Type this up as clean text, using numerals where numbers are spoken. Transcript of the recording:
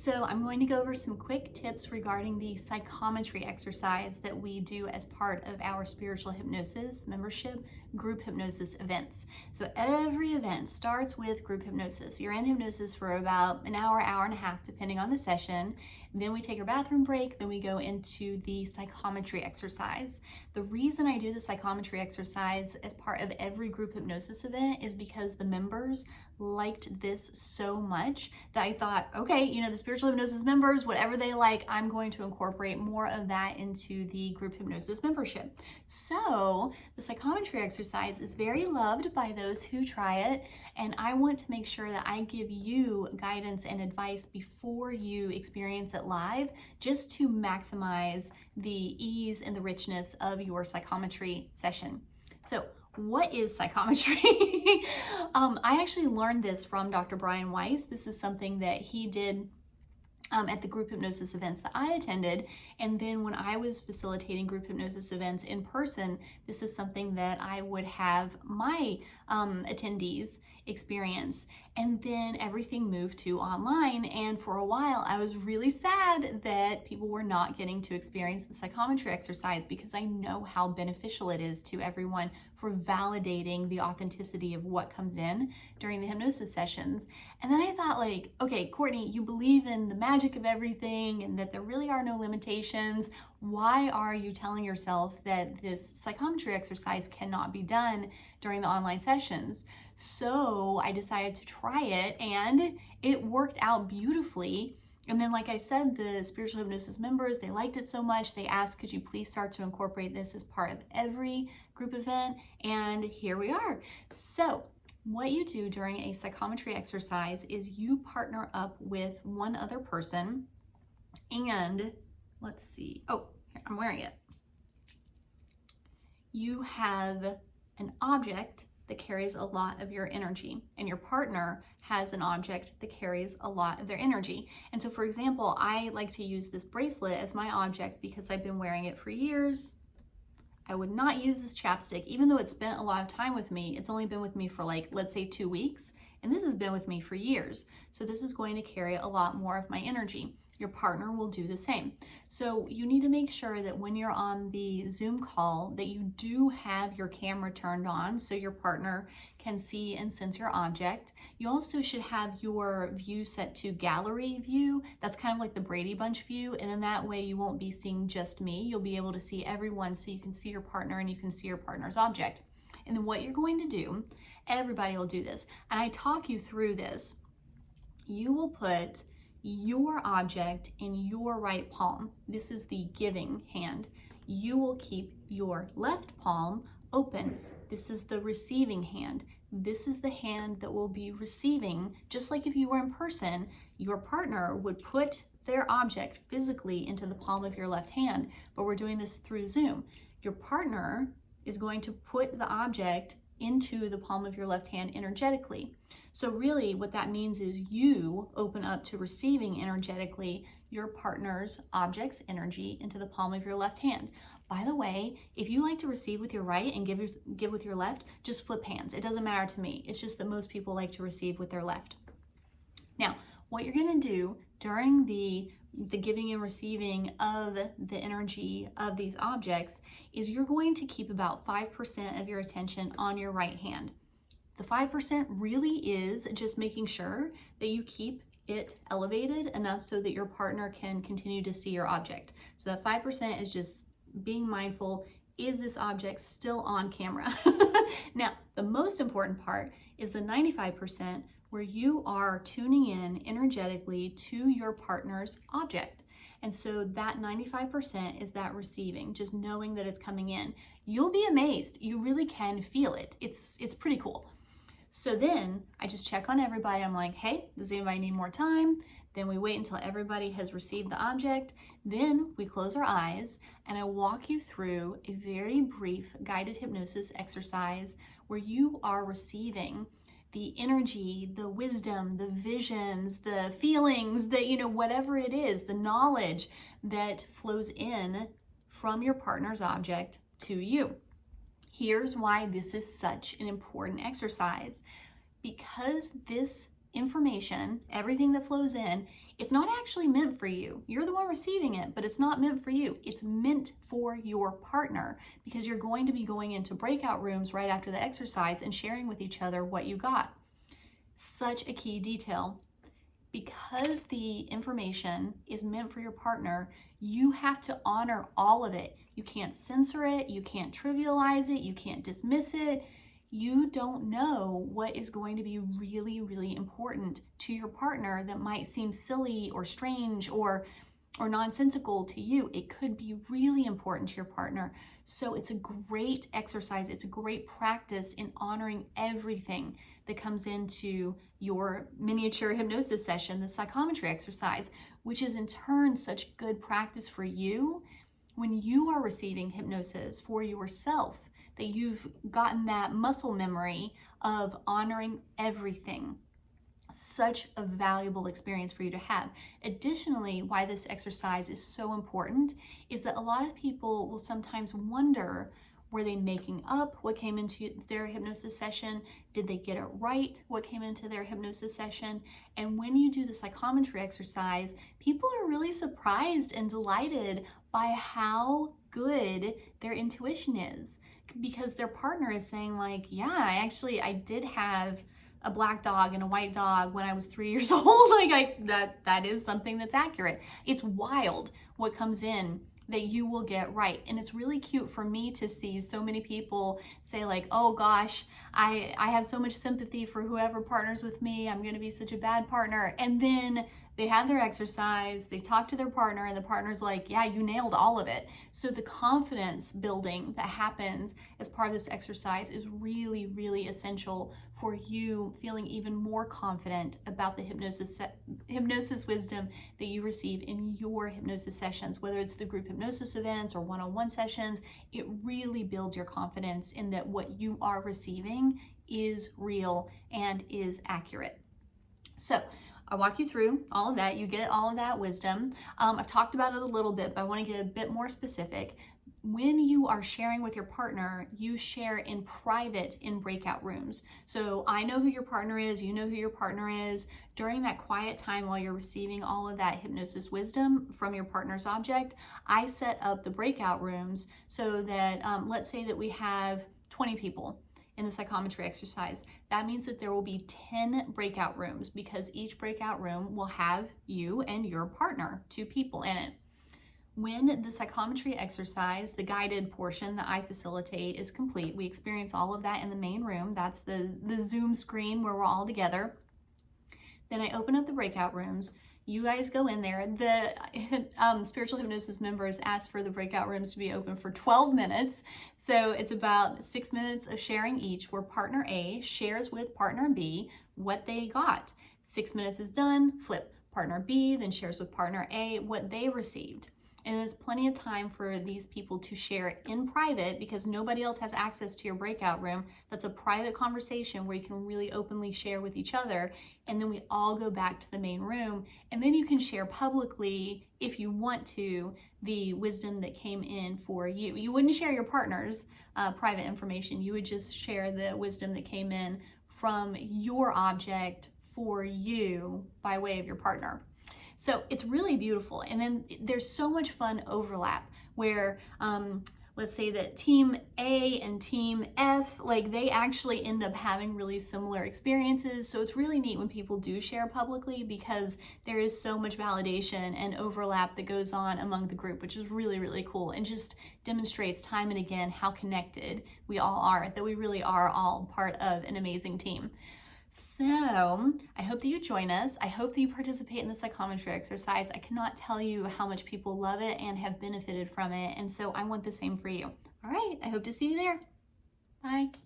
So I'm going to go over some quick tips regarding the psychometry exercise that we do as part of our Spiritual Hypnosis membership group hypnosis events. So every event starts with group hypnosis. You're in hypnosis for about an hour, hour and a half, depending on the session. Then we take our bathroom break, then we go into the psychometry exercise. The reason I do the psychometry exercise as part of every group hypnosis event is because the members liked this so much that I thought, okay, the Spiritual Hypnosis members, whatever they like, I'm going to incorporate more of that into the group hypnosis membership. So the psychometry exercise is very loved by those who try it, and I want to make sure that I give you guidance and advice before you experience it live, just to maximize the ease and the richness of your psychometry session. So what is psychometry? I actually learned this from Dr. Brian Weiss. This is something that he did at the group hypnosis events that I attended. And then when I was facilitating group hypnosis events in person, this is something that I would have my attendees experience. And then everything moved to online. And for a while, I was really sad that people were not getting to experience the psychometry exercise, because I know how beneficial it is to everyone for validating the authenticity of what comes in during the hypnosis sessions. And then I thought, like, okay, Courtney, you believe in the magic of everything and that there really are no limitations. Why are you telling yourself that this psychometry exercise cannot be done during the online sessions? So I decided to try it, and it worked out beautifully. And then, like I said, the Spiritual Hypnosis members, they liked it so much, they asked, could you please start to incorporate this as part of every group event? And here we are. So what you do during a psychometry exercise is you partner up with one other person, and let's see. Oh, here, I'm wearing it. You have an object that carries a lot of your energy, and your partner has an object that carries a lot of their energy. And so, for example, I like to use this bracelet as my object because I've been wearing it for years. I would not use this chapstick, even though it spent a lot of time with me. It's only been with me for, like, let's say 2 weeks, and this has been with me for years. So this is going to carry a lot more of my energy. Your partner will do the same. So you need to make sure that when you're on the Zoom call that you do have your camera turned on so your partner can see and sense your object. You also should have your view set to gallery view. That's kind of like the Brady Bunch view, and then that way you won't be seeing just me. You'll be able to see everyone, so you can see your partner and you can see your partner's object. And then what you're going to do, everybody will do this, and I talk you through this. You will put your object in your right palm. This is the giving hand. You will keep your left palm open. This is the receiving hand. This is the hand that will be receiving. Just like if you were in person, your partner would put their object physically into the palm of your left hand, but we're doing this through Zoom. Your partner is going to put the object into the palm of your left hand energetically. So really what that means is you open up to receiving energetically your partner's object's energy into the palm of your left hand. By the way, if you like to receive with your right and give with your left, just flip hands. It doesn't matter to me. It's just that most people like to receive with their left. Now, what you're going to do during the giving and receiving of the energy of these objects is you're going to keep about 5% of your attention on your right hand. The 5% really is just making sure that you keep it elevated enough so that your partner can continue to see your object. So that 5% is just being mindful, is this object still on camera? Now, the most important part is the 95%, where you are tuning in energetically to your partner's object. And so that 95% is that receiving, just knowing that it's coming in. You'll be amazed. You really can feel it. It's pretty cool. So then I just check on everybody. I'm like, hey, does anybody need more time? Then we wait until everybody has received the object. Then we close our eyes and I walk you through a very brief guided hypnosis exercise where you are receiving the energy, the wisdom, the visions, the feelings, whatever it is, the knowledge that flows in from your partner's object to you. Here's why this is such an important exercise. Because this information, everything that flows in, It's not actually meant for you. You're the one receiving it, but it's not meant for you. It's meant for your partner, because you're going to be going into breakout rooms right after the exercise and sharing with each other what you got. Such a key detail. Because the information is meant for your partner, you have to honor all of it. You can't censor it, you can't trivialize it, you can't dismiss it. You don't know what is going to be really, really important to your partner that might seem silly or strange or nonsensical to you. It could be really important to your partner. So it's a great exercise. It's a great practice in honoring everything that comes into your miniature hypnosis session, the psychometry exercise, which is in turn such good practice for you when you are receiving hypnosis for yourself, that you've gotten that muscle memory of honoring everything. Such a valuable experience for you to have. Additionally, why this exercise is so important is that a lot of people will sometimes wonder, were they making up what came into their hypnosis session? Did they get it right, what came into their hypnosis session? And when you do the psychometry exercise, people are really surprised and delighted by how good their intuition is, because their partner is saying like, yeah, I did have a black dog and a white dog when I was 3 years old. That is something that's accurate. It's wild what comes in that you will get right. And it's really cute for me to see so many people say like, oh gosh, I have so much sympathy for whoever partners with me. I'm going to be such a bad partner. And then they had their exercise, they talk to their partner, and the partner's like, yeah, you nailed all of it. So the confidence building that happens as part of this exercise is really, really essential for you feeling even more confident about the hypnosis wisdom that you receive in your hypnosis sessions, whether it's the group hypnosis events or one-on-one sessions. It really builds your confidence in that what you are receiving is real and is accurate. So I walk you through all of that. You get all of that wisdom. I've talked about it a little bit, but I want to get a bit more specific. When you are sharing with your partner, you share in private in breakout rooms. So I know who your partner is, you know who your partner is. During that quiet time while you're receiving all of that hypnosis wisdom from your partner's object, I set up the breakout rooms so that, let's say that we have 20 people in the psychometry exercise. That means that there will be 10 breakout rooms, because each breakout room will have you and your partner, 2 people in it. When the psychometry exercise, the guided portion that I facilitate, is complete, we experience all of that in the main room. That's the Zoom screen where we're all together. Then I open up the breakout rooms. You guys go in there. The Spiritual Hypnosis members ask for the breakout rooms to be open for 12 minutes. So it's about 6 minutes of sharing each, where partner A shares with partner B what they got. 6 minutes is done, flip. Partner B then shares with partner A what they received. And there's plenty of time for these people to share in private, because nobody else has access to your breakout room. That's a private conversation where you can really openly share with each other. And then we all go back to the main room, and then you can share publicly, if you want to, the wisdom that came in for you. You wouldn't share your partner's private information. You would just share the wisdom that came in from your object for you by way of your partner. So it's really beautiful. And then there's so much fun overlap where, let's say that team A and team F, like they actually end up having really similar experiences. So it's really neat when people do share publicly, because there is so much validation and overlap that goes on among the group, which is really, really cool, and just demonstrates time and again how connected we all are, that we really are all part of an amazing team. So I hope that you join us. I hope that you participate in the psychometry exercise. I cannot tell you how much people love it and have benefited from it. And so I want the same for you. All right, I hope to see you there. Bye.